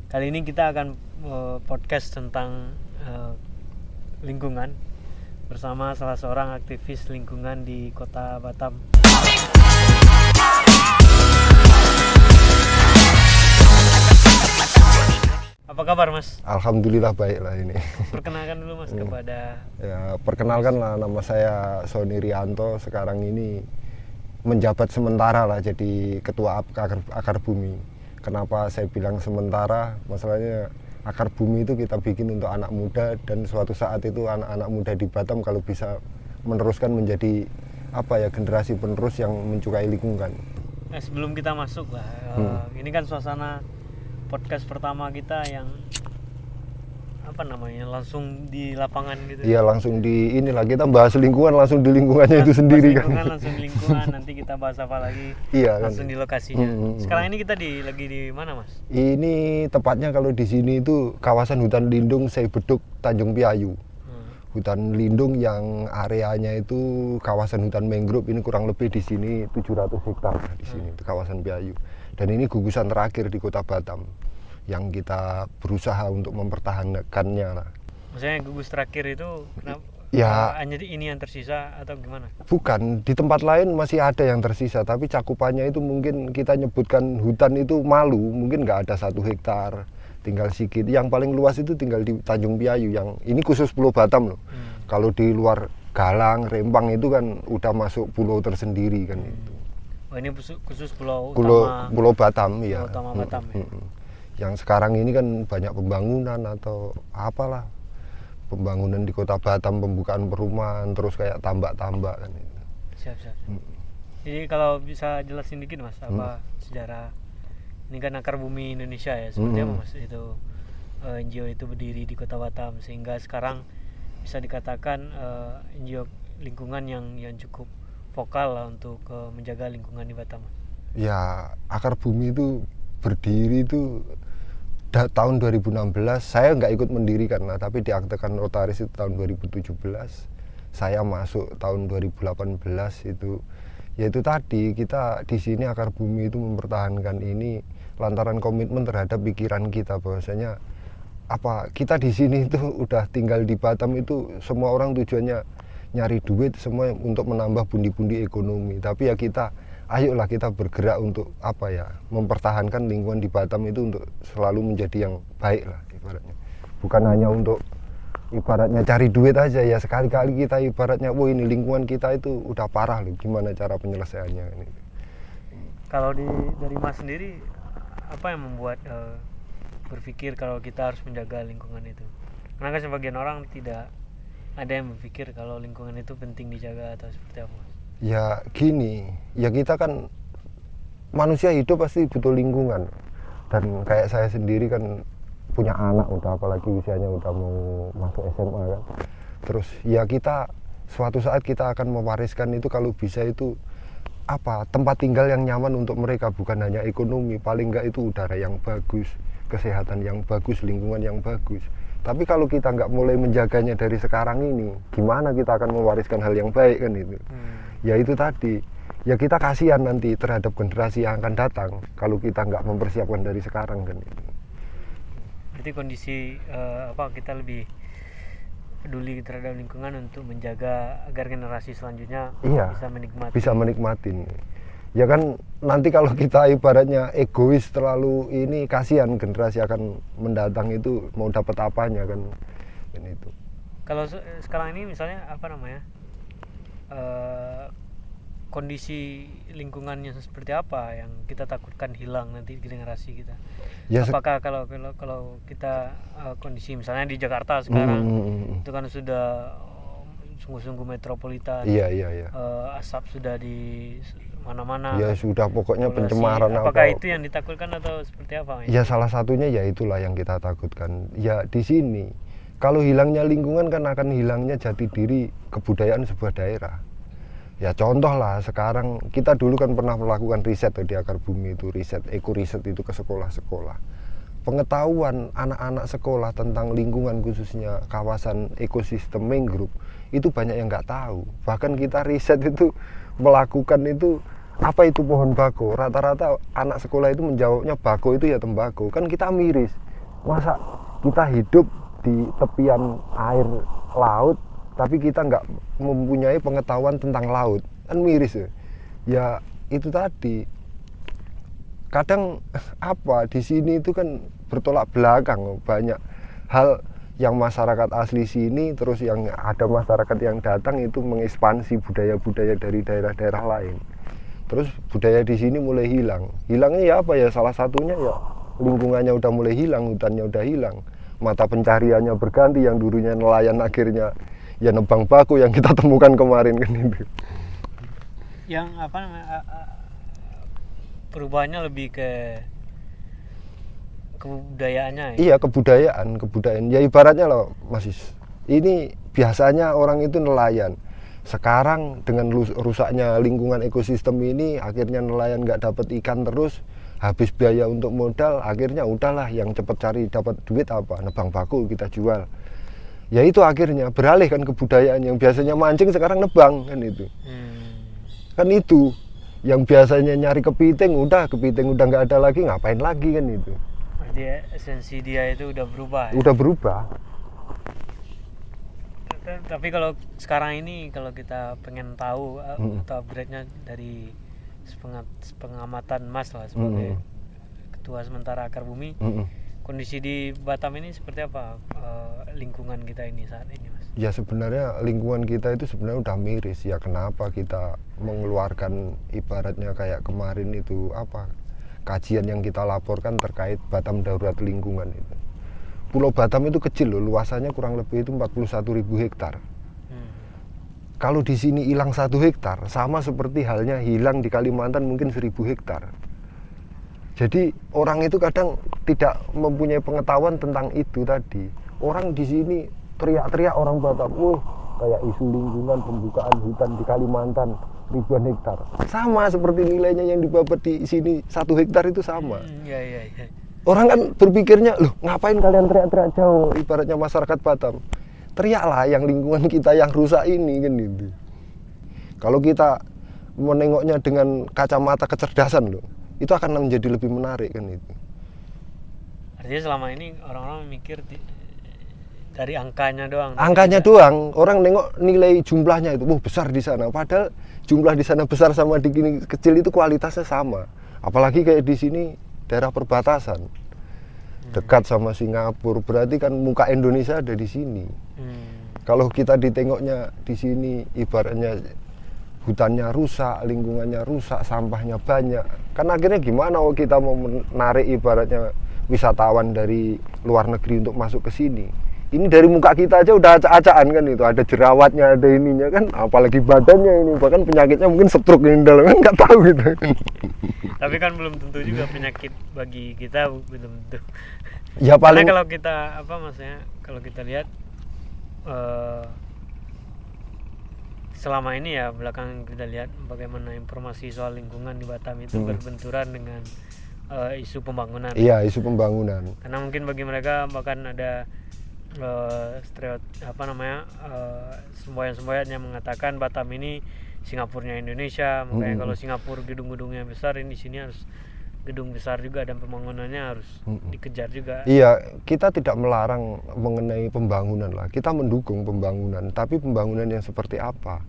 Kali ini kita akan podcast tentang lingkungan bersama salah seorang aktivis lingkungan di Kota Batam. Apa kabar, Mas? Alhamdulillah baik lah ini. Perkenalkan dulu, Mas, kepada... Ya, perkenalkan lah, nama saya Sony Rianto. Sekarang ini menjabat sementara lah jadi ketua akar bumi. Kenapa saya bilang sementara? Masalahnya akar bumi itu kita bikin untuk anak muda, dan suatu saat itu anak-anak muda di Batam kalau bisa meneruskan menjadi generasi penerus yang mencukai lingkungan. Sebelum kita masuk lah, ini kan suasana podcast pertama kita yang langsung di lapangan gitu. Iya, langsung di inilah kita bahas lingkungan langsung di lingkungannya itu sendiri kan. Langsung di lingkungan, nanti kita bahas apa lagi. Iya, langsung kan? Di lokasinya. Sekarang ini kita lagi di mana, Mas? Ini tepatnya kalau di sini itu kawasan hutan lindung Seibeduk Tanjung Piayu. Hutan lindung yang areanya itu kawasan hutan mangrove, ini kurang lebih di sini 700 hektar di sini itu kawasan Piayu. Dan ini gugusan terakhir di Kota Batam yang kita berusaha untuk mempertahankannya lah. Maksudnya gugus terakhir itu kenapa? Ya, hanya ini yang tersisa atau gimana? Bukan, di tempat lain masih ada yang tersisa, tapi cakupannya itu mungkin kita nyebutkan hutan itu malu, mungkin nggak ada 1 hektar, tinggal sedikit. Yang paling luas itu tinggal di Tanjung Piayu, yang ini khusus Pulau Batam loh. Kalau di luar Galang, Rempang itu kan udah masuk pulau tersendiri kan itu. Oh, ini khusus Pulau Batam, ya. Pulau Utama Batam, ya. Yang sekarang ini kan banyak pembangunan atau apalah, pembangunan di Kota Batam, pembukaan perumahan, terus kayak tambak-tambak kan itu. Siap. Jadi kalau bisa jelasin dikit, Mas, apa sejarah ini kan akar bumi Indonesia ya, seperti apa, Mas, itu NGO itu berdiri di Kota Batam sehingga sekarang bisa dikatakan NGO lingkungan yang cukup vokal lah untuk menjaga lingkungan di Batam. Ya, akar bumi itu berdiri itu tahun 2016. Saya nggak ikut mendirikan lah, tapi diaktekan notaris itu tahun 2017. Saya masuk tahun 2018 itu. Yaitu tadi kita di sini akar bumi itu mempertahankan ini lantaran komitmen terhadap pikiran kita bahwasanya kita di sini itu udah tinggal di Batam itu semua orang tujuannya nyari duit, semua untuk menambah pundi-pundi ekonomi. Tapi ya ayolah kita bergerak untuk mempertahankan lingkungan di Batam itu untuk selalu menjadi yang baik lah ibaratnya. Bukan hanya untuk ibaratnya cari duit aja ya, sekali-kali kita ibaratnya ini lingkungan kita itu udah parah loh, gimana cara penyelesaiannya ini. Kalau dari Mas sendiri, apa yang membuat berpikir kalau kita harus menjaga lingkungan itu? Karena kan sebagian orang tidak ada yang berpikir kalau lingkungan itu penting dijaga atau seperti apa? Ya gini, ya kita kan manusia hidup pasti butuh lingkungan. Dan kayak saya sendiri kan punya anak, apalagi usianya udah mau masuk SMA kan. Terus ya kita suatu saat kita akan mewariskan itu kalau bisa itu tempat tinggal yang nyaman untuk mereka, bukan hanya ekonomi, paling enggak itu udara yang bagus, kesehatan yang bagus, lingkungan yang bagus. Tapi kalau kita nggak mulai menjaganya dari sekarang ini, gimana kita akan mewariskan hal yang baik kan itu? Ya itu tadi, ya kita kasihan nanti terhadap generasi yang akan datang kalau kita nggak mempersiapkan dari sekarang kan itu. Jadi kondisi kita lebih peduli terhadap lingkungan untuk menjaga agar generasi selanjutnya bisa menikmatin. Ya kan nanti kalau kita ibaratnya egois terlalu ini, kasihan generasi akan mendatang itu mau dapat apanya kan itu. Kalau sekarang ini misalnya kondisi lingkungannya seperti apa yang kita takutkan hilang nanti di generasi kita? Ya, apakah kalau kita kondisi misalnya di Jakarta sekarang itu kan sudah sungguh-sungguh metropolitan. Iya. Asap sudah di mana-mana. Ya sudah, pokoknya pencemaran. Apakah itu yang ditakutkan atau seperti apa? Ya salah satunya ya itulah yang kita takutkan. Ya di sini kalau hilangnya lingkungan kan akan hilangnya jati diri kebudayaan sebuah daerah. Ya contoh lah, sekarang kita dulu kan pernah melakukan riset di akar bumi itu, eco riset itu ke sekolah-sekolah. Pengetahuan anak-anak sekolah tentang lingkungan khususnya kawasan ekosistem mangrove itu banyak yang nggak tahu. Bahkan kita riset itu melakukan itu apa itu pohon bako. Rata-rata anak sekolah itu menjawabnya bako itu ya tembakau. Kan kita miris. Masa kita hidup di tepian air laut tapi kita nggak mempunyai pengetahuan tentang laut, kan miris ya. Ya itu tadi, kadang apa di sini itu kan bertolak belakang, banyak hal yang masyarakat asli sini terus yang ada masyarakat yang datang itu mengekspansi budaya-budaya dari daerah-daerah lain. Terus budaya di sini mulai hilang. Hilangnya ya apa ya? Salah satunya ya lingkungannya udah mulai hilang, hutannya udah hilang. Mata pencariannya berganti, yang dulunya nelayan akhirnya ya nebang baku yang kita temukan kemarin kan itu. Yang apa namanya? Perubahannya lebih ke kebudayaannya ya? Iya, kebudayaan. Ya ibaratnya loh Mas Is, ini biasanya orang itu nelayan. Sekarang dengan rusaknya lingkungan ekosistem ini, akhirnya nelayan nggak dapat ikan terus, habis biaya untuk modal, akhirnya udahlah yang cepat cari dapat duit apa, nebang paku kita jual. Ya itu akhirnya beralih kan kebudayaan, yang biasanya mancing sekarang nebang kan itu. Kan itu yang biasanya nyari kepiting udah nggak ada lagi, ngapain lagi kan itu. Berarti esensi dia itu udah berubah ya? Udah berubah. Tapi kalau sekarang ini kalau kita pengen tahu atau upgrade-nya dari pengamatan Mas lah sebagai ketua sementara Akar Bumi, kondisi di Batam ini seperti apa lingkungan kita ini saat ini Mas? Ya sebenarnya lingkungan kita itu sebenarnya udah miris ya. Kenapa kita mengeluarkan ibaratnya kayak kemarin itu apa, kajian yang kita laporkan terkait Batam darurat lingkungan itu. Pulau Batam itu kecil loh, luasannya kurang lebih itu 41.000 hektar. Kalau di sini hilang 1 hektar, sama seperti halnya hilang di Kalimantan mungkin 1.000 hektar. Jadi orang itu kadang tidak mempunyai pengetahuan tentang itu tadi. Orang di sini teriak-teriak orang Batam, kayak isu lingkungan, pembukaan hutan di Kalimantan ribuan hektar. Sama seperti nilainya yang dibabat di sini 1 hektar itu sama. Iya. Orang kan berpikirnya, loh ngapain kalian teriak-teriak jauh, ibaratnya masyarakat Batam. Teriaklah yang lingkungan kita yang rusak ini kan itu. Kalau kita menengoknya dengan kacamata kecerdasan loh, itu akan menjadi lebih menarik kan itu. Artinya selama ini orang-orang mikir dari angkanya doang. Angkanya doang, orang nengok nilai jumlahnya itu, besar di sana. Padahal jumlah di sana besar sama di sini kecil itu kualitasnya sama. Apalagi kayak di sini daerah perbatasan, dekat sama Singapura, berarti kan muka Indonesia ada di sini. Kalau kita ditengoknya di sini, ibaratnya hutannya rusak, lingkungannya rusak, sampahnya banyak. Kan akhirnya gimana kita mau menarik ibaratnya wisatawan dari luar negeri untuk masuk ke sini? Ini dari muka kita aja udah acak-acakan kan itu, ada jerawatnya, ada ininya kan, apalagi badannya ini, bahkan penyakitnya mungkin stroke ini dalam kan nggak tahu gitu. Tapi kan belum tentu juga penyakit bagi kita, belum tentu. Ya paling. Karena kalau kita kalau kita lihat selama ini ya belakang kita lihat bagaimana informasi soal lingkungan di Batam itu berbenturan dengan isu pembangunan. Iya, isu pembangunan. Karena mungkin bagi mereka bahkan ada semboyan-semboyan yang mengatakan Batam ini Singapurnya Indonesia, makanya kalau Singapura gedung-gedungnya besar, ini di sini harus gedung besar juga dan pembangunannya harus dikejar juga. Iya, kita tidak melarang mengenai pembangunan lah, kita mendukung pembangunan, tapi pembangunan yang seperti apa?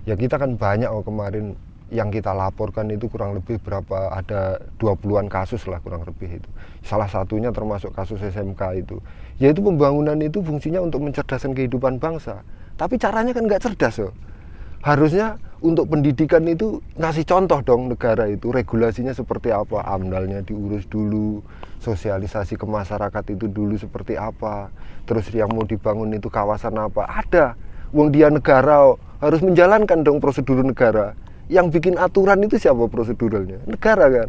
Ya kita kan banyak kemarin yang kita laporkan itu kurang lebih berapa, ada 20-an kasus lah kurang lebih itu. Salah satunya termasuk kasus SMK itu. Yaitu pembangunan itu fungsinya untuk mencerdaskan kehidupan bangsa. Tapi caranya kan nggak cerdas loh. Harusnya untuk pendidikan itu ngasih contoh dong negara itu, regulasinya seperti apa, AMDAL-nya diurus dulu, sosialisasi ke masyarakat itu dulu seperti apa, terus yang mau dibangun itu kawasan apa, ada. Wong dia negara harus menjalankan dong prosedur negara. Yang bikin aturan itu siapa proseduralnya? Negara kan.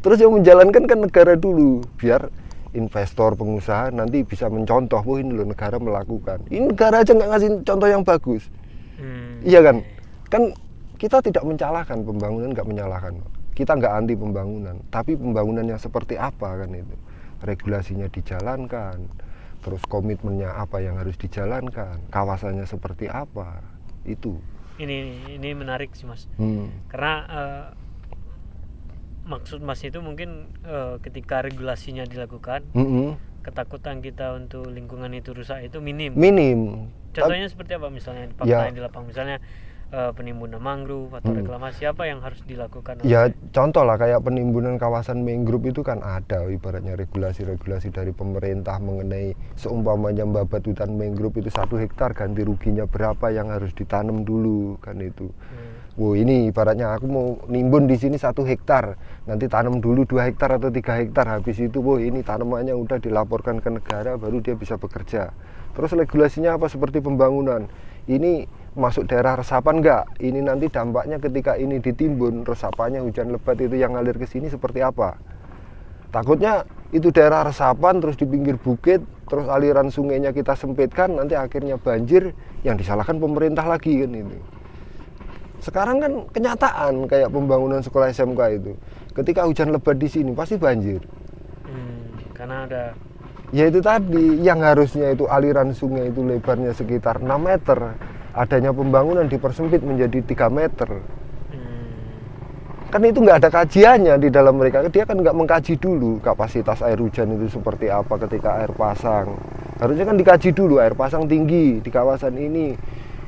Terus yang menjalankan kan negara dulu, biar investor, pengusaha nanti bisa mencontoh, ini loh negara melakukan. Ini negara aja nggak ngasih contoh yang bagus. Iya kan? Kan kita tidak menyalahkan pembangunan, nggak menyalahkan. Kita nggak anti pembangunan, tapi pembangunan yang seperti apa kan itu. Regulasinya dijalankan, terus komitmennya apa yang harus dijalankan, kawasannya seperti apa, itu. Ini menarik sih Mas, karena maksud Mas itu mungkin ketika regulasinya dilakukan, ketakutan kita untuk lingkungan itu rusak itu minim. Contohnya seperti apa misalnya fakta ya, yang di lapangan, misalnya penimbunan mangrove atau reklamasi, apa yang harus dilakukan? Ya contoh lah kayak penimbunan kawasan mangrove itu kan ada ibaratnya regulasi-regulasi dari pemerintah mengenai seumpamanya membabat hutan mangrove itu 1 hektar ganti ruginya berapa yang harus ditanam dulu kan itu. Wow, ini ibaratnya aku mau nimbun di sini 1 hektar, nanti tanam dulu 2 hektar atau 3 hektar, habis itu ini tanamannya udah dilaporkan ke negara baru dia bisa bekerja. Terus regulasinya apa seperti pembangunan, ini masuk daerah resapan enggak, ini nanti dampaknya ketika ini ditimbun resapannya hujan lebat itu yang ngalir ke sini seperti apa. Takutnya itu daerah resapan terus di pinggir bukit, terus aliran sungainya kita sempitkan, nanti akhirnya banjir, yang disalahkan pemerintah lagi kan itu. Sekarang kan kenyataan kayak pembangunan sekolah SMK itu, ketika hujan lebat di sini pasti banjir. Karena ada, ya itu tadi, yang harusnya itu aliran sungai itu lebarnya sekitar 6 meter, adanya pembangunan dipersempit menjadi 3 meter. Kan itu nggak ada kajiannya di dalam mereka, dia kan nggak mengkaji dulu kapasitas air hujan itu seperti apa ketika air pasang. Harusnya kan dikaji dulu, air pasang tinggi di kawasan ini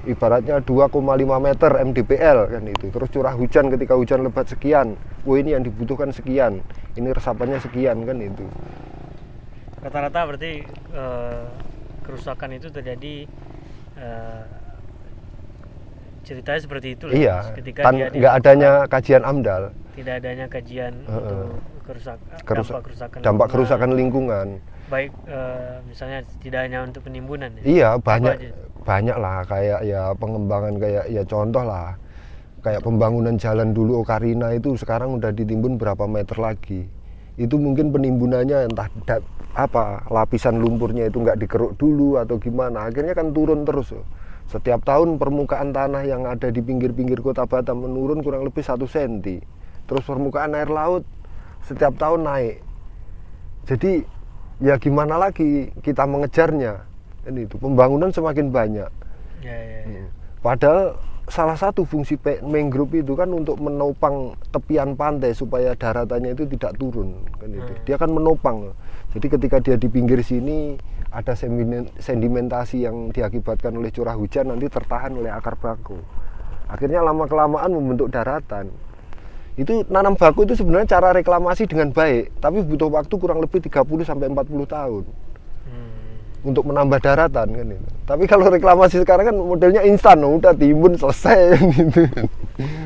ibaratnya 2,5 meter mdpl kan itu. Terus curah hujan ketika hujan lebat sekian, ini yang dibutuhkan sekian, ini resapannya sekian kan itu. Rata-rata berarti kerusakan itu terjadi ceritanya seperti itu. Iya, ketika nggak adanya kajian AMDAL, tidak adanya kajian untuk dampak kerusakan lingkungan. Baik misalnya tidak hanya untuk penimbunan ya? Iya, banyak lah, kayak ya pengembangan, kayak ya contoh lah kayak pembangunan jalan dulu Ocarina itu sekarang udah ditimbun berapa meter lagi. Itu mungkin penimbunannya entah lapisan lumpurnya itu nggak dikeruk dulu atau gimana, akhirnya kan turun terus. Setiap tahun permukaan tanah yang ada di pinggir-pinggir kota Batam menurun kurang lebih 1 cm. Terus permukaan air laut setiap tahun naik. Jadi ya gimana lagi kita mengejarnya. Ini itu pembangunan semakin banyak. Padahal salah satu fungsi mangrove itu kan untuk menopang tepian pantai supaya daratannya itu tidak turun kan itu. Dia kan menopang. Jadi ketika dia di pinggir sini ada sedimentasi yang diakibatkan oleh curah hujan nanti tertahan oleh akar baku. Akhirnya lama-kelamaan membentuk daratan. Itu nanam baku itu sebenarnya cara reklamasi dengan baik, tapi butuh waktu kurang lebih 30 sampai 40 tahun. Untuk menambah daratan kan itu. Tapi kalau reklamasi sekarang kan modelnya instan, udah timbun selesai gitu.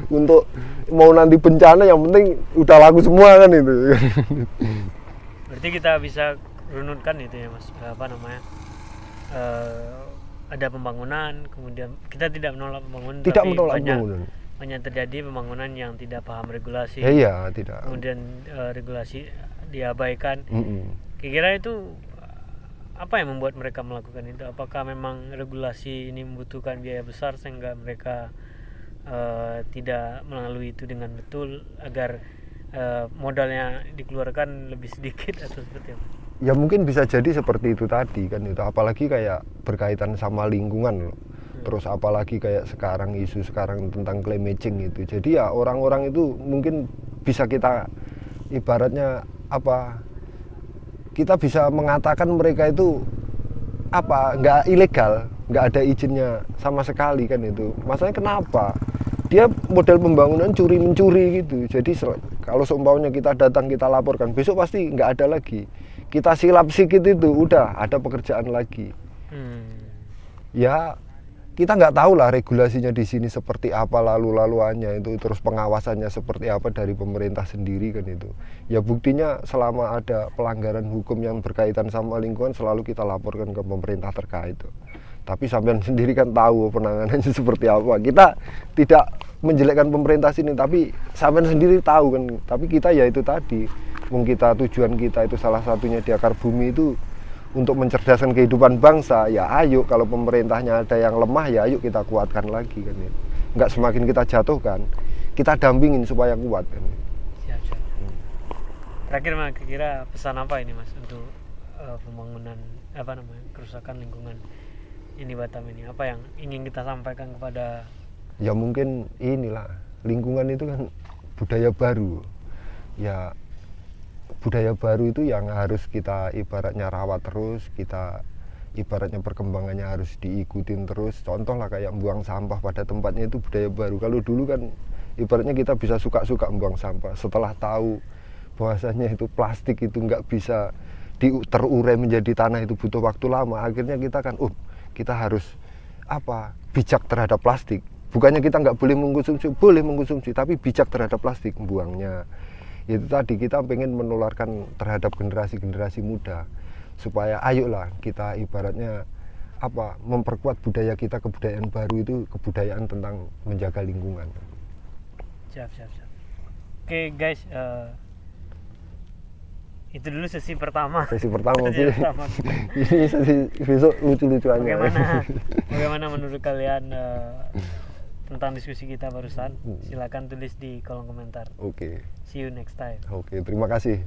Untuk mau nanti bencana yang penting udah laku semua kan itu. Berarti kita bisa runutkan itu ya Mas, ada pembangunan, kemudian kita tidak menolak pembangunan, tidak tapi menolak pembangunan. Banyak terjadi pembangunan yang tidak paham regulasi. Iya, tidak. Kemudian regulasi diabaikan. Kira-kira itu apa yang membuat mereka melakukan itu? Apakah memang regulasi ini membutuhkan biaya besar sehingga mereka tidak melalui itu dengan betul agar modalnya dikeluarkan lebih sedikit atau seperti apa? Ya mungkin bisa jadi seperti itu tadi kan itu, apalagi kayak berkaitan sama lingkungan loh. Terus apalagi kayak sekarang isu sekarang tentang climate change itu. Jadi ya orang-orang itu mungkin bisa kita ibaratnya kita bisa mengatakan mereka itu nggak ilegal, nggak ada izinnya sama sekali kan itu. Masalahnya kenapa? Dia model pembangunan curi-mencuri gitu. Jadi kalau seumpamanya kita datang kita laporkan, besok pasti nggak ada lagi. Kita silap sikit itu udah ada pekerjaan lagi. Ya kita nggak tahu lah regulasinya di sini seperti apa, lalu-laluannya itu, terus pengawasannya seperti apa dari pemerintah sendiri kan itu. Ya buktinya selama ada pelanggaran hukum yang berkaitan sama lingkungan selalu kita laporkan ke pemerintah terkait. Tapi sampean sendiri kan tahu penanganannya seperti apa. Kita tidak menjelekkan pemerintah sini, tapi sampean sendiri tahu kan. Tapi kita ya itu tadi, tujuan kita itu salah satunya di akar bumi itu untuk mencerdaskan kehidupan bangsa. Ya ayo, kalau pemerintahnya ada yang lemah ya ayo kita kuatkan lagi kan ya. Nggak semakin kita jatuhkan, kita dampingin supaya kuat kan. Siap. Terakhir Mas, kira pesan apa ini Mas untuk pembangunan kerusakan lingkungan ini Batam ini? Apa yang ingin kita sampaikan kepada? Ya mungkin inilah, lingkungan itu kan budaya baru. Ya budaya baru itu yang harus kita ibaratnya rawat terus, kita ibaratnya perkembangannya harus diikutin terus. Contoh lah kayak buang sampah pada tempatnya, itu budaya baru. Kalau dulu kan ibaratnya kita bisa suka-suka buang sampah, setelah tahu bahwasanya itu plastik itu nggak bisa terurai menjadi tanah, itu butuh waktu lama, akhirnya kita kan kita harus bijak terhadap plastik. Bukannya kita nggak boleh mengkonsumsi, tapi bijak terhadap plastik buangnya. Itu tadi kita pengen menularkan terhadap generasi-generasi muda, supaya ayolah kita ibaratnya memperkuat budaya kita, kebudayaan baru itu kebudayaan tentang menjaga lingkungan. Siap. Oke guys, itu dulu sesi pertama. Ini sesi besok lucu-lucuannya. Bagaimana menurut kalian tentang diskusi kita barusan? Silakan tulis di kolom komentar. Oke. See you next time. Oke, terima kasih.